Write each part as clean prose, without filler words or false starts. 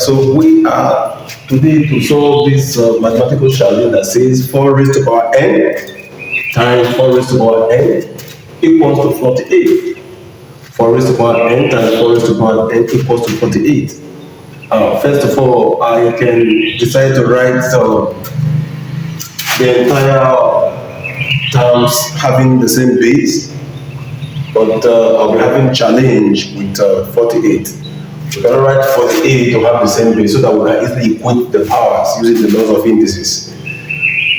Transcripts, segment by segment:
So we are today to solve this mathematical challenge that says 4 raised to power n times 4 raised to power n equals to 48. 4 raised to power n times 4 raised to power n equals to 48. First of all, I can decide to write the entire terms having the same base, but I'll be having challenge with 48. We can write 48 to have the same base so that we can easily equate the powers using the laws of indices.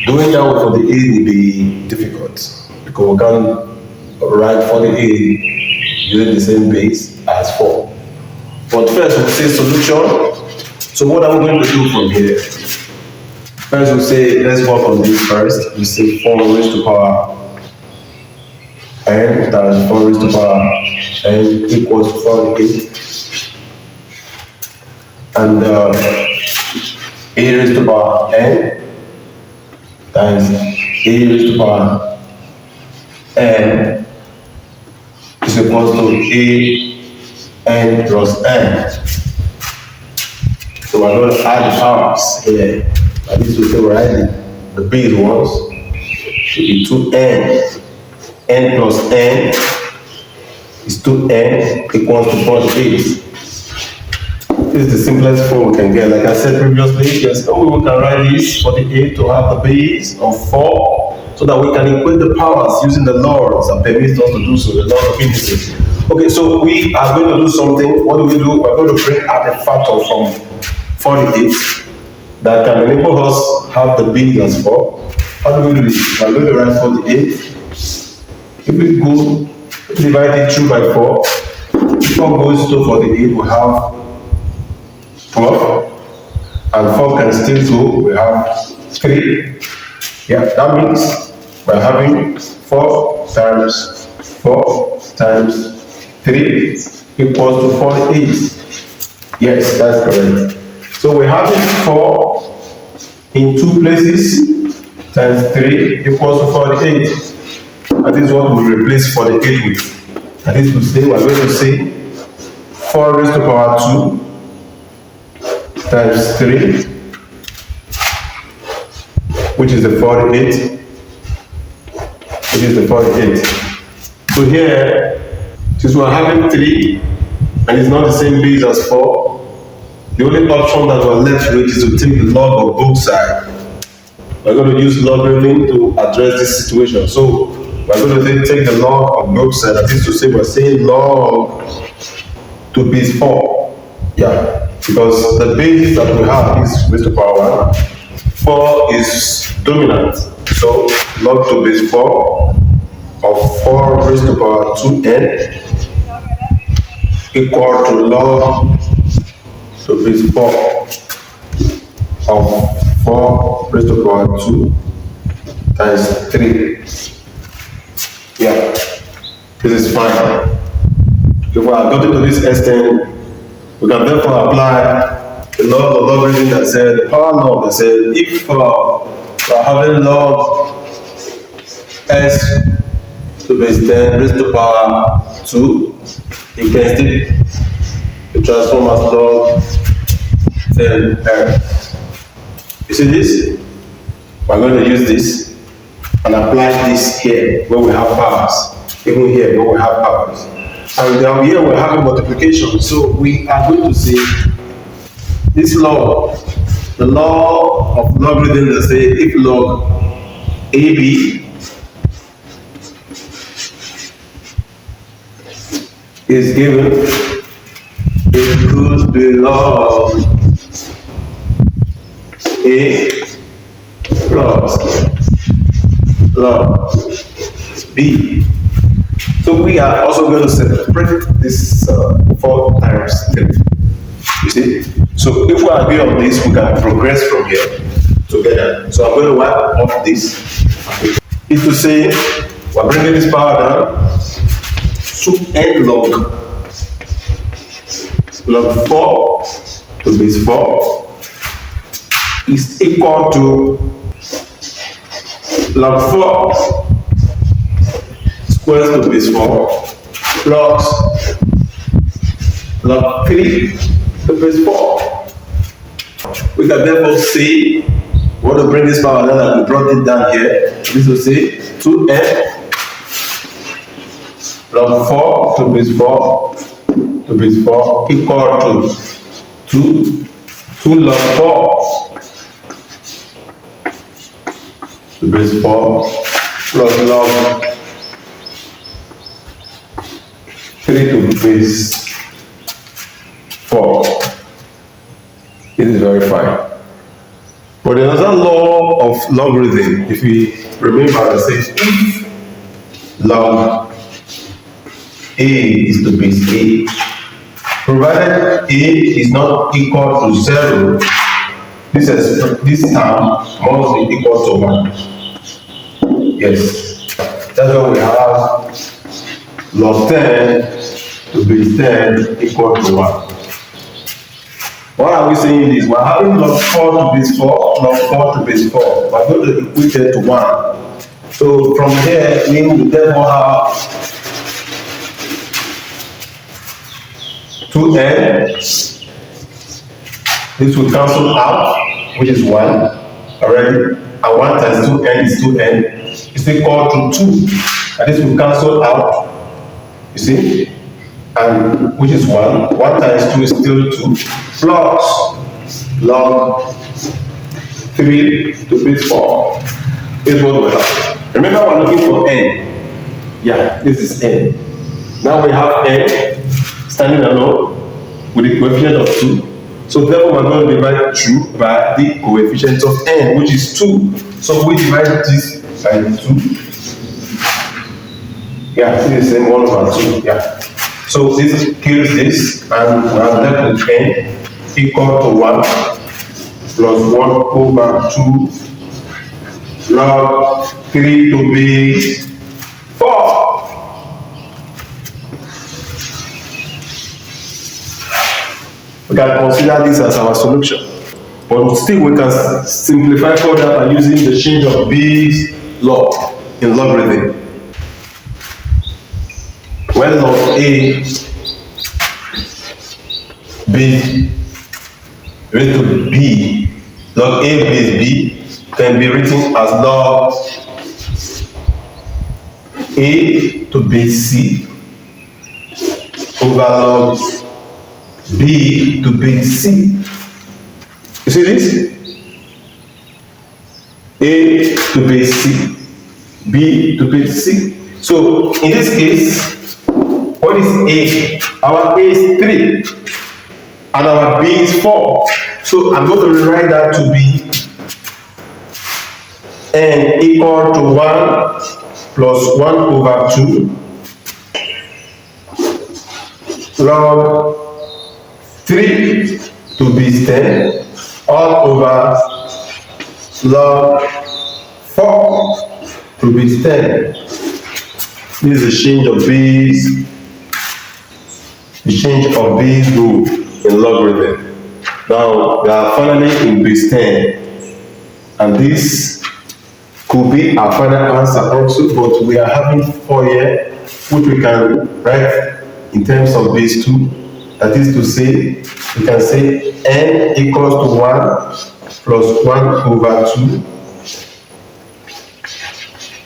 Doing that with 48 will be difficult because we can't write 48 using the same base as 4. But first we'll say solution. So what are we going to do from here? First we'll say, let's work on this first. We say 4 raised to power n times 4 raised to power n equals to 48. And a raised to power n times a raised to power n is equal to a n plus n. So we're going to add the powers here. At least we say we're adding the base ones should be 2n. N plus n is 2n equals to 48. This is the simplest form we can get. Like I said previously, there's no way we can write this 48 to have the base of 4 so that we can equate the powers using the laws that permit us to do so, the laws of indices. Okay, so we are going to do something. What do? We're going to bring out a factor from 48 that can enable us have the base as 4. How do we do this? We're going to write 48. If we go divide it through by 4, 4 goes to 48, we have 12, and 4 can still go, we have 3. Yeah, that means we're having 4 times 4 times 3 equals to 48. Yes, that's correct. So we're having 4 in 2 places times 3 equals to 48. That is what we replace 48 with. That is to say, we're going to say 4 raised to power 2 times 3, which is the 48. Which is the 48. So here, since we're having 3 and it's not the same base as 4, the only option that we're left with is to take the log of both sides. We're going to use logarithm to address this situation. So we're going to take the log of both sides. That is to say, we're saying log to base 4. Yeah, because the base that we have is raised to power 1. 4 is dominant. So log to base 4 of 4 raised to power 2n equal to log to base 4 of 4 raised to power 2 times 3. Yeah, this is fine. If we are getting to this extent, we can therefore apply the law of logarithm that said, the power law that said, if we are having log s to base 10 raised to power 2, you can still transform as log 10 You see this? We're going to use this and apply this here where we have powers, even here where we have powers. And down here we're having multiplication. So we are going to say this law, the law of logarithm that says if log AB is given, it could be log A plus log B. So we are also going to separate this 4 times 3. You see? So if we agree on this, we can progress from here together. So I'm going to wipe off this. It's to say, we're bringing this power down. So n log 4 to base 4 is equal to log 4 squares to base 4 plus log 3 to base 4. We can therefore say, we want to bring this power down, and we brought it down here. This will say 2n log 4 to base 4 equal to 2 log 4 to base 4 plus log 3 to base 4. It is very fine. But there is another law of logarithm. If we remember, it says if log a is to base a, provided a is not equal to 0, this term must be equal to 1. Yes, that's why we have log 10 to base 10 equal to 1. Why are we saying this? We're having log 4 to base 4, log 4 to base 4. We're going to equate it to 1. So from here, we will therefore have 2n. This will cancel out, which is 1 already. And 1 times 2n is 2n. It's equal to 2. And this will cancel out. You see? And which is 1. 1 times 2 is still 2. Plus log 3 to base 4 is what we have. Remember, we're looking for n. Yeah, this is n. Now we have n standing alone with the coefficient of 2. So therefore, we're going to divide 2 by the coefficient of n, which is 2. So we divide this by 2. Yeah, it's the same 1 over 2. Yeah. So this kills this, and we are left with n equal to 1 plus 1 over 2 log 3 to base 4. We can consider this as our solution, but still we can simplify further by using the change of base law in logarithm. When log a base raised to b, log a base b can be written as log a to base c over log b to base c. You see this? A to base c, b to base c. So in this case, what is a? Our a is 3 and our b is 4. So I'm going to rewrite that to be n equal to 1 plus 1 over 2 log 3 to base 10 all over log 4 to base 10. This is the change of base. The change of base rule in logarithm. Now we are finally in base 10, and this could be our final answer also, but we are having 4 here, which we can write in terms of base 2. That is to say, we can say n equals to 1 plus 1 over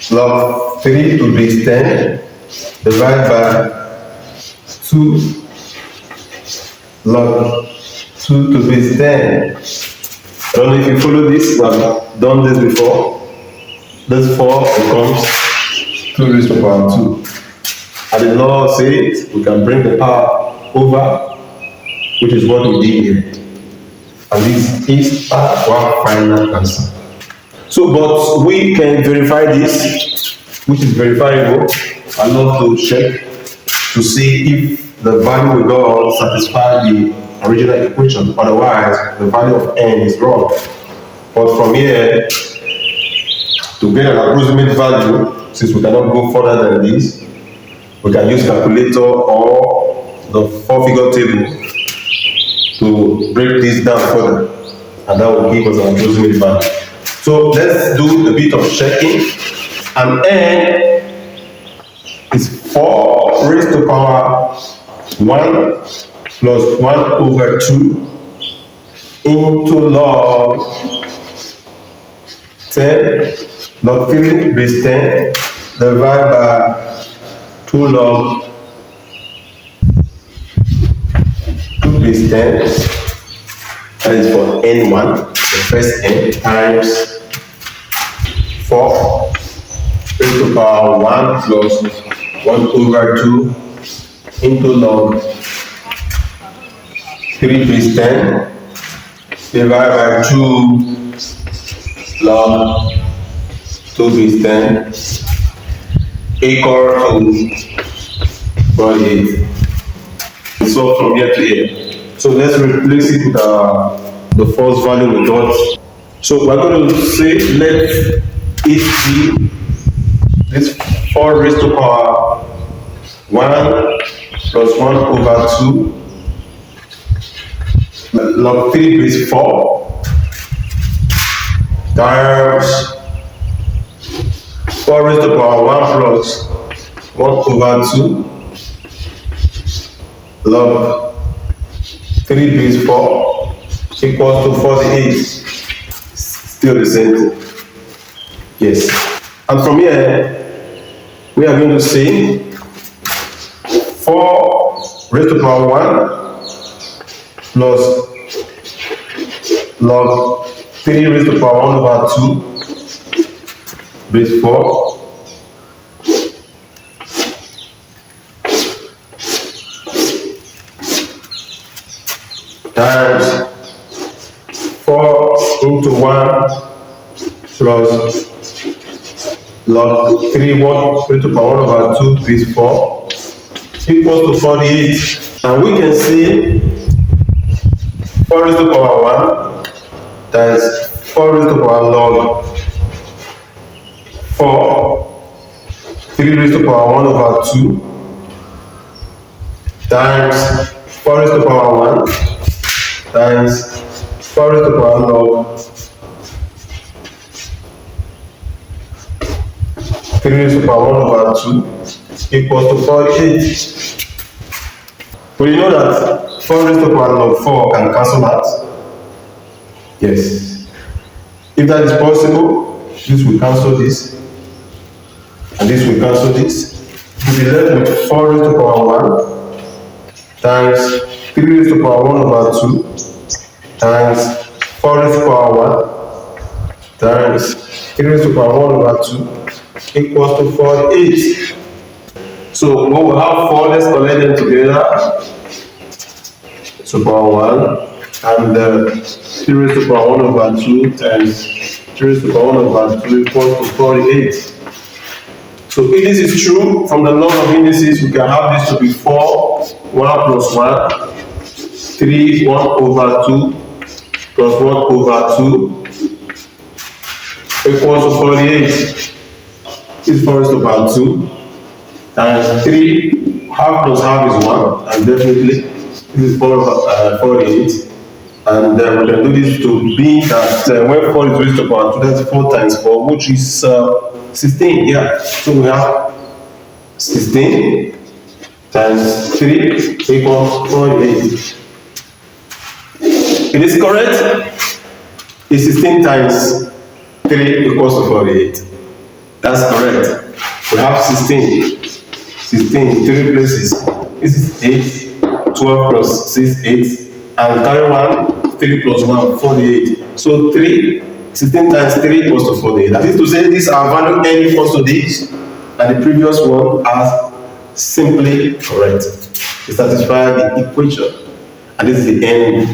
2 log 3 to base 10 divided by 2 log 2 to base 10. I don't know if you follow this, we have done this before. This 4 becomes 2 raised to power 2. And the law says we can bring the power over, which is what we did here. And this is our final answer. So, but we can verify this, which is verifiable. I love to check to see if the value we got satisfies the original equation. Otherwise, the value of n is wrong. But from here, to get an approximate value, since we cannot go further than this, we can use calculator or the 4-figure table to break this down further, and that will give us an approximate value. So let's do a bit of checking. And n is 4 raised to power 1 plus 1 over 2 into log 10, log 3 base 10, divided by 2 log 2 base 10, that is for n1, the first n, times 4 raised to power 1 plus 1 over 2 into log 3 base 10 divided by 2 log 2 base 10 equal to 48. So from here to here. So let's replace it with the first value we got. So we're going to say let it be this 4 raised to power 1 plus 1 over 2 log 3 base 4 times 4 raised to power 1 plus 1 over 2 log 3 base 4 equals to 48. Still the same thing. Yes. And from here, we are going to say 4 raised to power 1 plus log 3 raised to power 1 over 2 base 4 times 4 into 1 plus log 3 1 raised to power 1 over 2 base 4 equals to 48. And we can see 4 raised to power 1 times 4 raised to power log 4 3 raised to power 1 over 2 times 4 raised to power 1 times 4 raised to power log 3 raised to power 1 over 2 equals to 48. But you know that 4 raised to power log 4 can cancel out? Yes. If that is possible, this will cancel this, and this will cancel this. We'll be left with 4 raised to power 1 times 3 raised to power 1 over 2 times 4 raised to power 1 times 3 raised to power 1 over 2 equals to 48. So we will have 4, let's collect them together. So power 1 and 3 raised to power 1 over 2 times 3 raised to power 1 over 2 equals to 48. So if this is true, from the law of indices, we can have this to be 4, 1 plus 1, 3, 1 over 2 plus 1 over 2 equals to 48. This is 4 raised to power 2 times 3, half plus half is 1, and definitely this is 48. And we can do this to be that when 4 is raised to power 2, that's 4 times 4, which is 16. Yeah. So we have 16 times 3 equals 48. It is correct? It's 16 times 3 equals to 48. That's correct. We have 16, 3 places. This is 8, 12 plus 6, 8. And carry 1, 3 plus 1, 48. So 16 times 3 equals to 48. That is to say, this our value n equals to this, and the previous one are simply correct. It satisfies the equation, and this is the n.